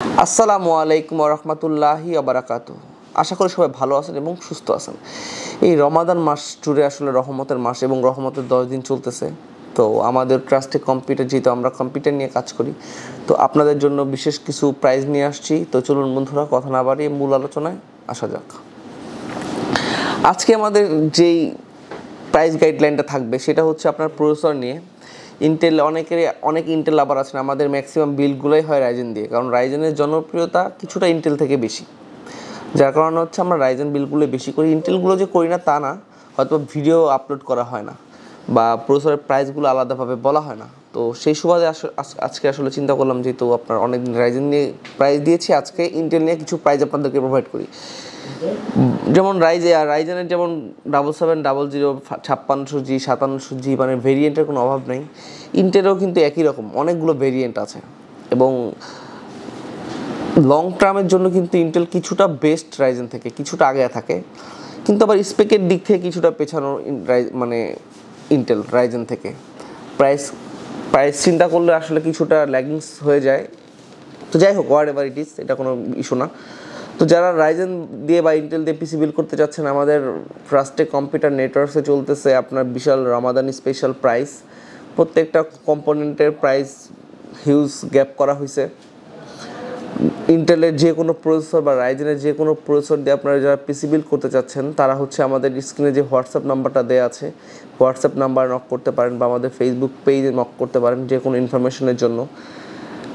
আসসালামু আলাইকুম ওয়া রাহমাতুল্লাহি ওয়া বারাকাতুহু। আশা করি সবাই ভালো আছেন এবং সুস্থ আছেন। এই রমাদান মাস জুড়ে আসলে রহমতের মাস এবং রহমতের 10 দিন চলতেছে। তো আমাদের ট্রাস্টে কম্পিউটার, যেহেতু আমরা কম্পিউটার নিয়ে কাজ করি, তো আপনাদের জন্য বিশেষ কিছু প্রাইজ নিয়ে আসছি। তো চলুন বন্ধুরা, কথা না বাড়িয়ে মূল আলোচনায় আসা যাক। আজকে আমাদের যেই প্রাইস গাইডলাইনটা থাকবে সেটা হচ্ছে আপনার প্রসেসর নিয়ে। ইন্টেল, অনেক ইন্টেল আবার আছেন, আমাদের ম্যাক্সিমাম বিল্ডগুলোই হয় রাইজেন দিয়ে, কারণ রাইজেনের জনপ্রিয়তা কিছুটা ইন্টেল থেকে বেশি, যার কারণে হচ্ছে আমরা রাইজেন বিল্ডগুলো বেশি করি। ইন্টেলগুলো যে করি না তা না, হয়তো ভিডিও আপলোড করা হয় না বা প্রসেসরের প্রাইসগুলো আলাদাভাবে বলা হয় না। তো সেই সুবাদে আজকে আসলে চিন্তা করলাম, যেহেতু আপনার অনেক রাইজেন নিয়ে প্রাইস দিয়েছি, আজকে ইন্টেল নিয়ে কিছু প্রাইস আপনাদেরকে প্রোভাইড করি। যেমন রাইজেনের যেমন 7700, 5600G, 5700G, মানে ভেরিয়েন্টের কোনো অভাব নেই। ইন্টেলেও কিন্তু একই রকম অনেকগুলো ভেরিয়েন্ট আছে, এবং লং টার্মের জন্য কিন্তু ইন্টেল কিছুটা বেস্ট রাইজেন থেকে, কিছুটা আগে থাকে, কিন্তু আবার স্পেকের দিক থেকে কিছুটা পেছানো মানে ইন্টেল রাইজেন থেকে। প্রাইস চিন্তা করলে আসলে কিছুটা ল্যাগিংস হয়ে যায়। তো যাই হোক, হোয়াট এভার ইট ইজ, এটা কোনো ইস্যু না। তো যারা রাইজেন দিয়ে বা ইন্টেল দিয়ে পিসি বিল্ড করতে চাচ্ছেন, আমাদের ট্রাস্টে কম্পিউটার নেটওয়ার্কসে চলতেছে আপনার বিশাল রমাদানি স্পেশাল প্রাইস। প্রত্যেকটা কম্পোনেন্টের প্রাইস হিউজ গ্যাপ করা হয়েছে। ইন্টেলের যে কোনো প্রসেসর বা রাইজেনের যে কোনো প্রসেসর দিয়ে আপনারা যারা পিসি বিল্ড করতে চাচ্ছেন, তারা হচ্ছে আমাদের স্ক্রিনে যে হোয়াটসঅ্যাপ নাম্বারটা দেওয়া আছে, হোয়াটসঅ্যাপ নাম্বার নক করতে পারেন বা আমাদের ফেসবুক পেজে নক করতে পারেন যে কোনো ইনফরমেশনের জন্য।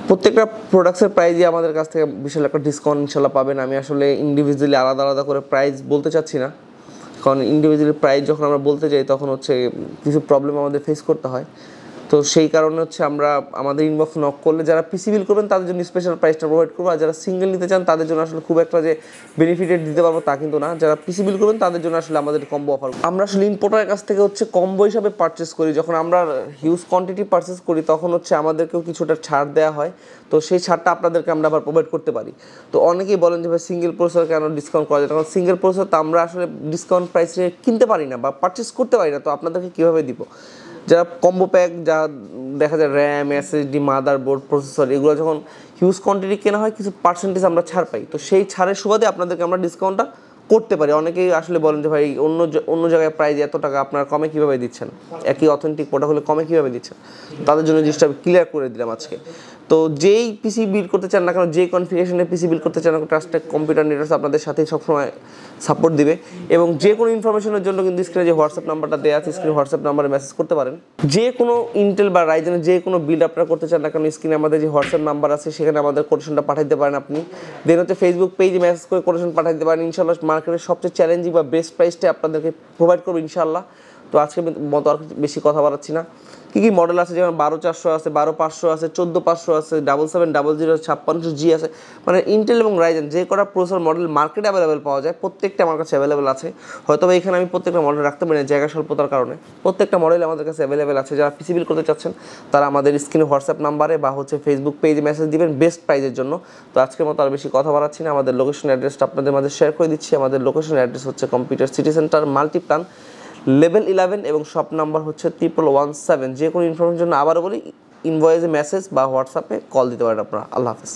প্রত্যেকটা প্রোডাক্টসের প্রাইজই আমাদের কাছ থেকে বিশাল একটা ডিসকাউন্ট ইনশাল্লাহ পাবেন। আমি আসলে ইন্ডিভিজুয়ালি আলাদা করে প্রাইস বলতে চাচ্ছি না, কারণ ইন্ডিভিজুয়ালি প্রাইস যখন আমরা বলতে যাই তখন হচ্ছে কিছু প্রবলেম আমাদের ফেস করতে হয়। তো সেই কারণে হচ্ছে আমরা আমাদের ইনবক্স নক করলে যারা পিসি বিল করবেন তাদের জন্য স্পেশাল প্রাইসটা প্রোভাইড করবো, আর যারা সিঙ্গেল নিতে চান তাদের জন্য আসলে খুব একটা যে বেনিফিটেড দিতে পারবো তা কিন্তু না। যারা পিসি বিল করবেন তাদের জন্য আসলে আমাদের কম্বো অফার। আমরা আসলে ইম্পোর্টারের কাছ থেকে হচ্ছে কম্বো হিসাবে পারচেস করি। যখন আমরা হিউজ কোয়ান্টিটি পারচেস করি তখন হচ্ছে আমাদেরকেও কিছুটা ছাড় দেওয়া হয়, তো সেই ছাড়টা আপনাদেরকে আমরা আবার প্রোভাইড করতে পারি। তো অনেকেই বলেন যে ভাই সিঙ্গেল প্রসেসর কেন ডিসকাউন্ট করা যায়, কারণ সিঙ্গেল প্রসেসর তো আমরা আসলে ডিসকাউন্ট প্রাইসে কিনতে পারি না বা পারচেস করতে পারি না, তো আপনাদেরকে কীভাবে দিব? যারা কম্বো প্যাক, যা দেখা যায় র্যাম, এসএসডি, মাদারবোর্ড, প্রসেসর, এগুলো যখন হিউজ কোয়ান্টিটি কেনা হয় কিছু পার্সেন্টেজ আমরা ছাড় পাই, তো সেই ছাড়ের সুবাদে আপনাদেরকে আমরা ডিসকাউন্টটা করতে পারি। অনেকেই আসলে বলেন যে ভাই অন্য জায়গায় প্রাইস এত টাকা আপনারা কমে কীভাবে দিচ্ছেন, একই অথেন্টিক প্রোডাক্ট হলে কমে কীভাবে দিচ্ছেন? তাদের জন্য জিনিসটা ক্লিয়ার করে দিলাম আজকে। তো যেই পিসি বিল্ড করতে চান না কেন, যেই কনফিগারেশনে পিসি বিল্ড করতে চান না, ট্রাস্টেড কম্পিউটার নেটওয়ার্কস আপনাদের সাথেই সবসময় সাপোর্ট দিবে। এবং যে কোনো ইনফরমেশনের জন্য কিন্তু স্ক্রিনে যে হোয়াটসঅ্যাপ নাম্বারটা দেওয়া আছে, স্ক্রিনে হোয়াটসঅ্যাপ নাম্বারে মেসেজ করতে পারেন। যে কোনো ইন্টেল বা রাইজেনের যে কোনো বিল্ড আপনারা করতে চান না কেন, স্ক্রিনে আমাদের যে হোয়াটসঅ্যাপ নাম্বার আছে সেখানে আমাদের কোটেশনটা পাঠাতে পারেন আপনি। দেন হচ্ছে ফেসবুক পেজে মেসেজ করে কোটেশন পাঠাতে পারেন। ইনশাল্লাহ মার্কেটের সবচেয়ে চ্যালেঞ্জিং বা বেস্ট প্রাইসটা আপনাদেরকে প্রোভাইড করবো ইনশাল্লাহ। তো আজকে মতো আর বেশি কথা বাড়াচ্ছি না। কী কী মডেল আছে, যেমন 12400 আছে, 12500 আছে, 14500 আছে, 7700, 5600G আছে। মানে ইন্টেল এবং রাইজেন যে কটা প্রসেসর মডেল মার্কেটে অ্যাভেলেবেল পাওয়া যায় প্রত্যেকটা আমার কাছে অ্যাভেলেবেল আছে। হয়তো এখানে আমি প্রত্যেকটা মডেল রাখতে পারি না জায়গা স্বল্পতার কারণে, প্রত্যেকটা মডেল আমাদের কাছে অ্যাভেলেবেল আছে। যারা পিসি বিল করতে চাচ্ছেন তারা আমাদের স্ক্রিনে হোয়াটসঅ্যাপ নাম্বারে বা হচ্ছে ফেসবুক পেজে মেসেজ দিবেন বেস্ট প্রাইজের জন্য। তো আজকের মতো আর বেশি কথা বাড়াচ্ছি না, আমাদের লোকেশন অ্যাড্রেসটা আপনাদের মাঝে শেয়ার করে দিচ্ছি। আমাদের লোকেশন অ্যাড্রেস হচ্ছে computer city centre, Multiplan, level 11, এবং শপ নাম্বার হচ্ছে 1117। যে কোনো ইনফরমেশনের জন্য আবারও বলি, ইনভয়েসে মেসেজ বা হোয়াটসঅ্যাপে কল দিতে পারেন আপনারা। আল্লাহ হাফেজ।